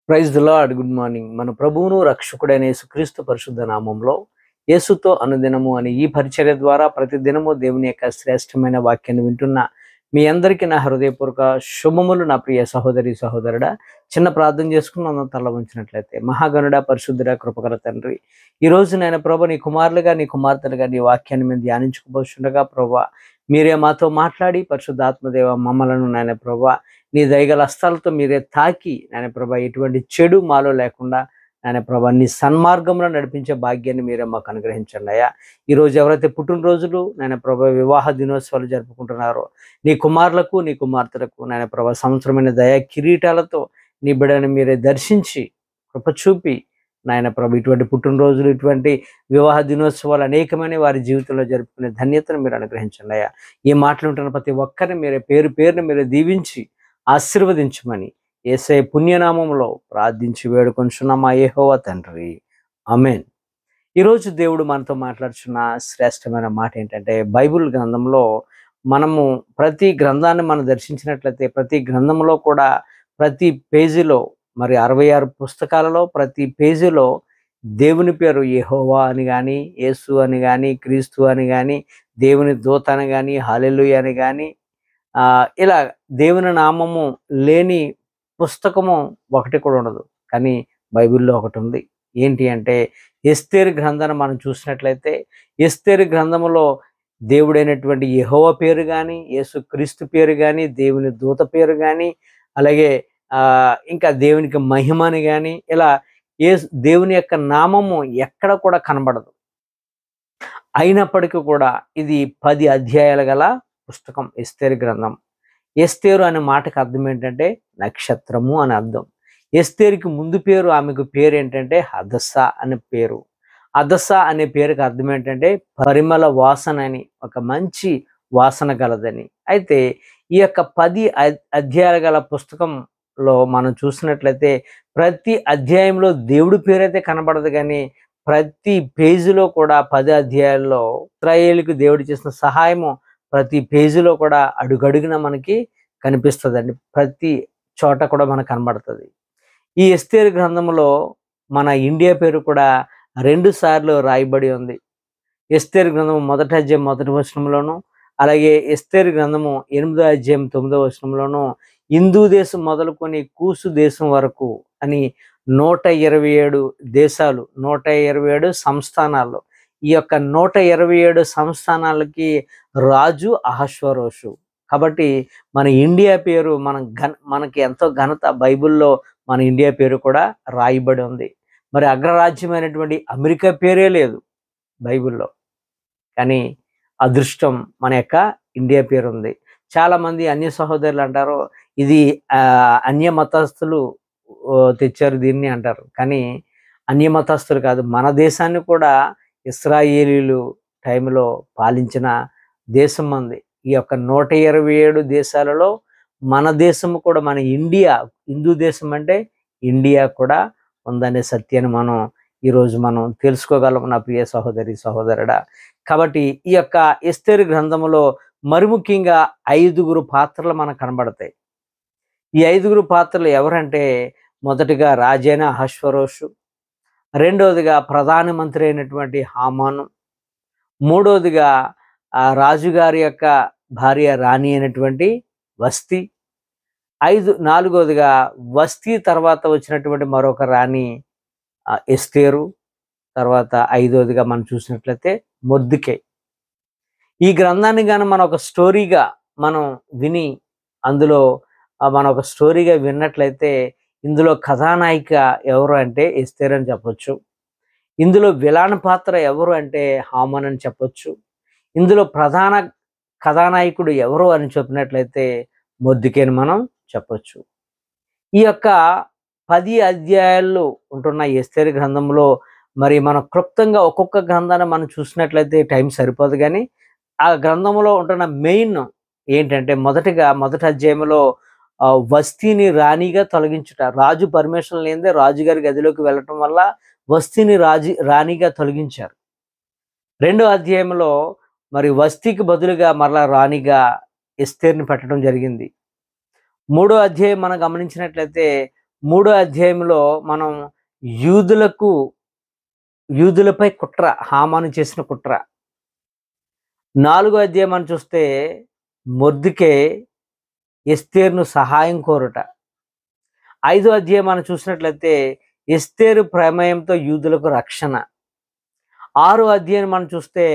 Praise the lord. Good morning. మన ప్రభువును రక్షకుడైన యేసుక్రీస్తు పరిశుద్ధ నామంలో యేసుతో అనుదినము అని ఈ పరిచర్య ద్వారా ప్రతిదినము దేవుని యొక్క శ్రేష్టమైన వాక్యాన్ని వింటున్న మీ అందరికీ నా హృదయపూర్వక శుభములు. నా ప్రియ సహోదరి సహోదరుడా, చిన్న ప్రార్థన చేసుకుని మనం తల ఉంచినట్లయితే. మహాగణుడ, పరిశుద్ధుడ, కృపగల తండ్రి, ఈ రోజు నేను ప్రభు నీ కుమారులుగా నీ కుమార్తెలుగా నీ వాక్యాన్ని మేము ధ్యానించుకోబోతుండగా ప్రభు మీరే మాతో మాట్లాడి పరిశుద్ధాత్మదేవ మమ్మలను నాయన ప్రభు నీ దయగల హస్తాలతో మీరే తాకి నాయన ప్రభా ఎటువంటి చెడు మాలో లేకుండా నాయన ప్రభా నీ సన్మార్గంలో నడిపించే భాగ్యాన్ని మీరే మాకు అనుగ్రహించండి అయ్యా. ఈరోజు ఎవరైతే పుట్టినరోజులు నాయన ప్రభా వివాహ దినోత్సవాలు జరుపుకుంటున్నారో నీ కుమారులకు నీ కుమార్తెలకు నాయన ప్రభా సంవత్సరమైన దయా కిరీటాలతో నీ బిడ్డని మీరే దర్శించి కృప చూపి నాయన ప్రభు ఇటువంటి పుట్టినరోజులు ఇటువంటి వివాహ దినోత్సవాలు అనేకమైన వారి జీవితంలో జరుపుకునే ధన్యతను మీరు అనుగ్రహించండి అయ్యా. ఈ మాటలు ఉంటున్న ప్రతి ఒక్కరిని మీరే పేరును మీరే దీవించి ఆశీర్వదించమని యేసయ్య పుణ్యనామంలో ప్రార్థించి వేడుకొంచున్నాం మా యెహోవా తండ్రి, ఆమేన్. ఈరోజు దేవుడు మనతో మాట్లాడుచున్న శ్రేష్టమైన మాట ఏంటంటే, బైబిల్ గ్రంథంలో మనము ప్రతి గ్రంథాన్ని మనం దర్శించినట్లయితే ప్రతి గ్రంథంలో కూడా ప్రతి పేజీలో మరి 66 పుస్తకాలలో ప్రతి పేజీలో దేవుని పేరు యెహోవా అని కానీ, యేసు అని కానీ, క్రీస్తు అని కానీ, దేవుని దూత అని కానీ, హల్లెలూయా అని కానీ ఇలా దేవుని నామము లేని పుస్తకము ఒకటి కూడా ఉండదు. కానీ బైబిల్లో ఒకటి ఉంది. ఏంటి అంటే ఎస్తేరు గ్రంథాన్ని మనం చూసినట్లయితే ఎస్తేరు గ్రంథములో దేవుడైనటువంటి యెహోవా పేరు కానీ, యేసుక్రీస్తు పేరు కానీ, దేవుని దూత పేరు కానీ, అలాగే ఇంకా దేవునికి మహిమ అని కానీ, ఇలా దేవుని యొక్క నామము ఎక్కడ కూడా కనబడదు. అయినప్పటికీ కూడా ఇది 10 అధ్యాయాలు గల పుస్తకం ఎస్తేరు గ్రంథం. ఎస్తేరు అనే మాటకు అర్థం ఏంటంటే నక్షత్రము అని అర్థం. ఎస్తేరుకి ముందు పేరు, ఆమెకు పేరు ఏంటంటే హదస్సా అనే పేరు. హదస్సా అనే పేరుకి అర్థం ఏంటంటే పరిమళ వాసన అని, ఒక మంచి వాసన గలదని. అయితే ఈ యొక్క 10 అధ్యాయాలు గల పుస్తకంలో మనం చూసినట్లయితే ప్రతి అధ్యాయంలో దేవుడి పేరైతే కనబడదు, కానీ ప్రతి పేజీలో కూడా 10 అధ్యాయాల్లో ఇశ్రాయేలుకు దేవుడు చేసిన సహాయము ప్రతి పేజీలో కూడా అడుగడుగున మనకి కనిపిస్తుందండి. ప్రతి చోట కూడా మనకు కనబడుతుంది. ఈ ఎస్తేరు గ్రంథంలో మన ఇండియా పేరు కూడా 2 సార్లు రాయబడి ఉంది. ఎస్తేరు గ్రంథము 1వ అధ్యాయం 1వ వచనంలోను, అలాగే ఎస్తేరు గ్రంథము 8వ అధ్యాయం 9వ వచనంలోను హిందూ దేశం మొదలుకొని కూసు దేశం వరకు అని 127 దేశాలు, 127 సంస్థానాల్లో ఈ యొక్క 127 సంస్థానాలకి రాజు అహష్వరోషు. కాబట్టి మన ఇండియా పేరు మనకి ఎంతో ఘనత. బైబిల్లో మన ఇండియా పేరు కూడా రాయబడి ఉంది. మరి అగ్రరాజ్యమైనటువంటి అమెరికా పేరే లేదు బైబిల్లో, కానీ అదృష్టం మన యొక్క ఇండియా పేరు ఉంది. చాలామంది అన్య సహోదరులు అంటారు ఇది అన్య మతస్థులు తెచ్చారు దీన్ని అంటారు. కానీ అన్య మతస్థులు కాదు, మన దేశాన్ని కూడా ఇశ్రాయేలీలు టైంలో పాలించిన దేశం మంది. ఈ యొక్క 127 దేశాలలో మన దేశము కూడా, మన ఇండియా హిందూ దేశం అంటే ఇండియా కూడా ఉందనే సత్యాన్ని ఈరోజు మనం తెలుసుకోగలం నా ప్రియ సహోదరి సహోదరుడా. కాబట్టి ఈ యొక్క ఎస్తేరు గ్రంథములో మరి ముఖ్యంగా 5 పాత్రలు మనకు కనబడతాయి. ఈ 5 పాత్రలు ఎవరంటే, మొదటిగా రాజైన అహష్వరోషు, రెండవదిగా ప్రధానమంత్రి అయినటువంటి హామాను, మూడవదిగా రాజుగారి యొక్క భార్య రాణి అయినటువంటి వస్తీ, నాలుగవదిగా వస్తీ తర్వాత వచ్చినటువంటి మరొక రాణి ఎస్తేరు, తర్వాత 5వదిగా మనం చూసినట్లయితే మొర్దెకై. ఈ గ్రంథాన్ని కానీ మనం ఒక స్టోరీగా మనం విని అందులో మనం ఒక స్టోరీగా విన్నట్లయితే ఇందులో కథానాయిక ఎవరు అంటే ఎస్తేరు అని చెప్పొచ్చు. ఇందులో విలాన పాత్ర ఎవరు అంటే హామాన్ అని చెప్పొచ్చు. ఇందులో ప్రధాన కథానాయకుడు ఎవరు అని చెప్పినట్లయితే మొర్దెకై అని మనం చెప్పొచ్చు. ఈ యొక్క 10 అధ్యాయాల్లో ఉంటున్న ఎస్తేరు గ్రంథంలో మరి మనం క్లుప్తంగా ఒక్కొక్క గ్రంథాన్ని మనం చూసినట్లయితే టైం సరిపోదు, కానీ ఆ గ్రంథంలో ఉంటున్న మెయిన్ ఏంటంటే మొదటి అధ్యాయంలో వస్తీని రాణిగా తొలగించుట. రాజు పర్మిషన్ లేనిదే రాజుగారి గదిలోకి వెళ్ళటం వల్ల వస్తీని రాణిగా తొలగించారు. 2వ అధ్యాయంలో మరి వస్తీకి బదులుగా మరలా రాణిగా ఎస్తేరుని పెట్టడం జరిగింది. 3వ అధ్యాయం మనం గమనించినట్లయితే 3వ అధ్యాయంలో మనం యూదులపై కుట్ర, హామాను చేసిన కుట్ర. 4వ అధ్యాయం మనం చూస్తే మొర్దెకై ఎస్తేరును సహాయం కోరుట. 5వ అధ్యాయం మనం చూసినట్లయితే ఎస్తేరు ప్రమేయంతో యూదులకు రక్షణ. 6వ అధ్యాయం మనం చూస్తే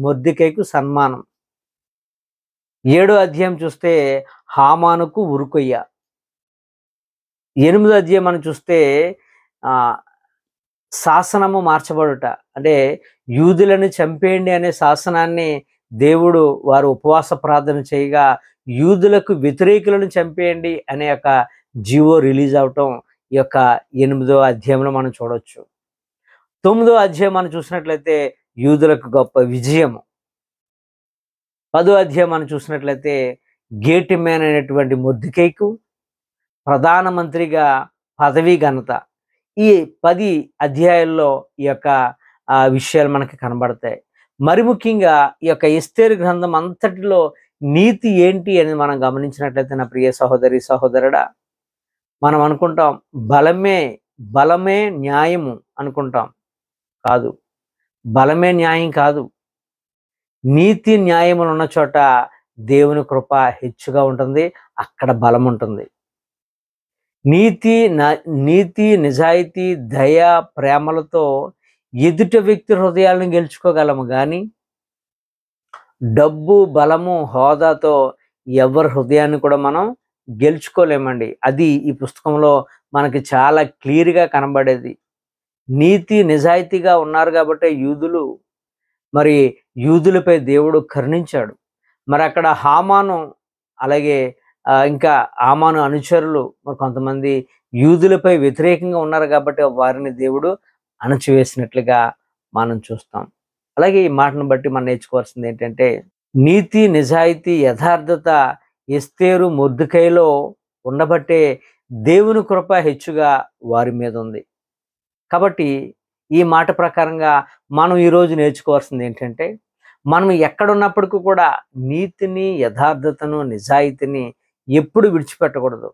మొర్దెకైకు సన్మానం. 7వ అధ్యాయం చూస్తే హామానుకు ఉరుకొయ్య. 8వ అధ్యాయం మనం చూస్తే శాసనము మార్చబడుట, అంటే యూదులను చంపేయండి అనే శాసనాన్ని దేవుడు వారు ఉపవాస ప్రార్థన చేయగా యూదులకు వ్యతిరేకులను చంపేయండి అనే యొక్క జీవో రిలీజ్ అవటం ఈ యొక్క 8వ అధ్యాయంలో మనం చూడవచ్చు. 9వ అధ్యాయం మనం చూసినట్లయితే యూదులకు గొప్ప విజయము. 10వ అధ్యాయం మనం చూసినట్లయితే గేట్ మ్యాన్ అయినటువంటి మొర్దెకైకు ప్రధానమంత్రిగా పదవీ ఘనత. ఈ 10 అధ్యాయాల్లో ఈ యొక్క విషయాలు మనకి కనబడతాయి. మరి ముఖ్యంగా ఈ యొక్క ఎస్తేరు గ్రంథం అంతటిలో నీతి ఏంటి అని మనం గమనించినట్లయితే నా ప్రియ సహోదరి సహోదరుడా, మనం అనుకుంటాం బలమే న్యాయము అనుకుంటాం. కాదు, బలమే న్యాయం కాదు. నీతి న్యాయములు ఉన్న చోట దేవుని కృప హెచ్చుగా ఉంటుంది, అక్కడ బలం ఉంటుంది. నీతి నిజాయితీ దయ ప్రేమలతో ఎదుట వ్యక్తి హృదయాలను గెలుచుకోగలము, కానీ డబ్బు బలము హోదాతో ఎవరి హృదయాన్ని కూడా మనం గెలుచుకోలేమండి. అది ఈ పుస్తకంలో మనకి చాలా క్లియర్గా కనబడేది. నీతి నిజాయితీగా ఉన్నారు కాబట్టి యూదులపై దేవుడు కరుణించాడు. మరి అక్కడ హామాను, అలాగే ఇంకా హామాను అనుచరులు మరి కొంతమంది యూదులపై వ్యతిరేకంగా ఉన్నారు కాబట్టి వారిని దేవుడు అణచివేసినట్లుగా మనం చూస్తాం. అలాగే ఈ మాటను బట్టి మనం నేర్చుకోవాల్సింది ఏంటంటే, నీతి నిజాయితీ యథార్థత ఎస్తేరు మొర్దెకైలో ఉండబట్టే దేవుని కృప హెచ్చుగా వారి మీద ఉంది. కాబట్టి ఈ మాట ప్రకారంగా మనం ఈరోజు నేర్చుకోవాల్సింది ఏంటంటే, మనం ఎక్కడున్నప్పటికీ కూడా నీతిని యథార్థతను నిజాయితీని ఎప్పుడు విడిచిపెట్టకూడదు.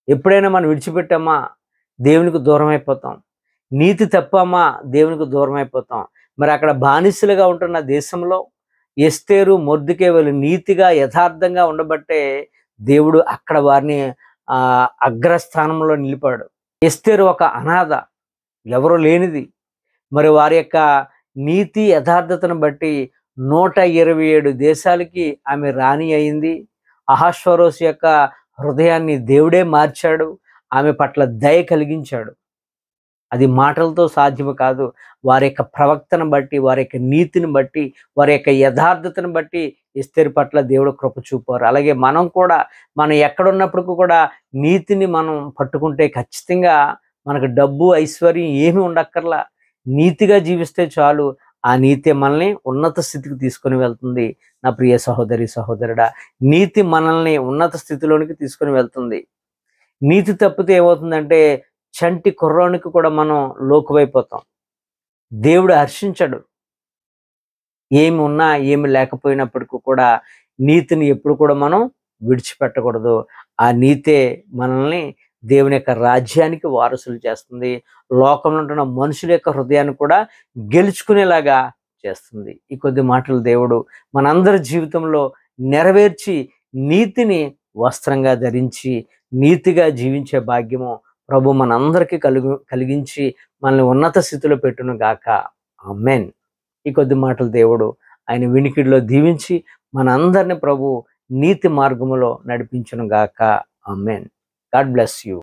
ఎప్పుడైనా మనం విడిచిపెట్టామా దేవునికి దూరం అయిపోతాం. నీతి తప్పామా దేవునికి దూరం అయిపోతాం. మరి అక్కడ బానిసలుగా ఉంటున్న దేశంలో ఎస్తేరు మొర్దెకై వాళ్ళు నీతిగా యథార్థంగా ఉండబట్టే దేవుడు అక్కడ వారిని అగ్రస్థానంలో నిలిపాడు. ఎస్తేరు ఒక అనాథ, ఎవరు లేనిది. మరి వారి యొక్క నీతి యథార్థతను బట్టి 127 దేశాలకి ఆమె రాణి అయింది. అహష్వేరోషు యొక్క హృదయాన్ని దేవుడే మార్చాడు, ఆమె పట్ల దయ కలిగించాడు. అది మాటలతో సాధ్యము కాదు. వారి యొక్క ప్రవక్తను బట్టి, వారి యొక్క నీతిని బట్టి, వారి యొక్క యథార్థతను బట్టి ఎస్తేరు పట్ల దేవుడు కృప చూపారు. అలాగే మనం ఎక్కడున్నప్పటికీ కూడా నీతిని మనం పట్టుకుంటే ఖచ్చితంగా మనకు డబ్బు ఐశ్వర్యం ఏమీ ఉండక్కర్లా. నీతిగా జీవిస్తే చాలు, ఆ నీతి మనల్ని ఉన్నత స్థితికి తీసుకొని వెళ్తుంది. నా ప్రియ సహోదరి సహోదరుడా, నీతి మనల్ని ఉన్నత స్థితిలోనికి తీసుకొని వెళ్తుంది. నీతి తప్పితే ఏమవుతుందంటే చంటి కుర్రోనికి కూడా మనం లోకువైపోతాం. దేవుడు హర్షించడు. ఏమి ఉన్నా ఏమి లేకపోయినప్పటికీ కూడా నీతిని ఎప్పుడు కూడా మనం విడిచిపెట్టకూడదు. ఆ నీతే మనల్ని దేవుని యొక్క రాజ్యానికి వారసులు చేస్తుంది. లోకంలో ఉంటున్న మనుషుల యొక్క హృదయాన్ని కూడా గెలుచుకునేలాగా చేస్తుంది. ఈ కొద్ది మాటలు దేవుడు మనందరి జీవితంలో నెరవేర్చి నీతిని వస్త్రంగా ధరించి నీతిగా జీవించే భాగ్యము ప్రభు మనందరికీ కలిగించి మనల్ని ఉన్నత స్థితిలో పెట్టును గాక. ఆమేన్. ఈ కొద్ది మాటలు దేవుడు ఆయన వినికిడిలో దీవించి మనందరిని ప్రభు నీతి మార్గములో నడిపించును గాక. ఆమేన్. God bless you.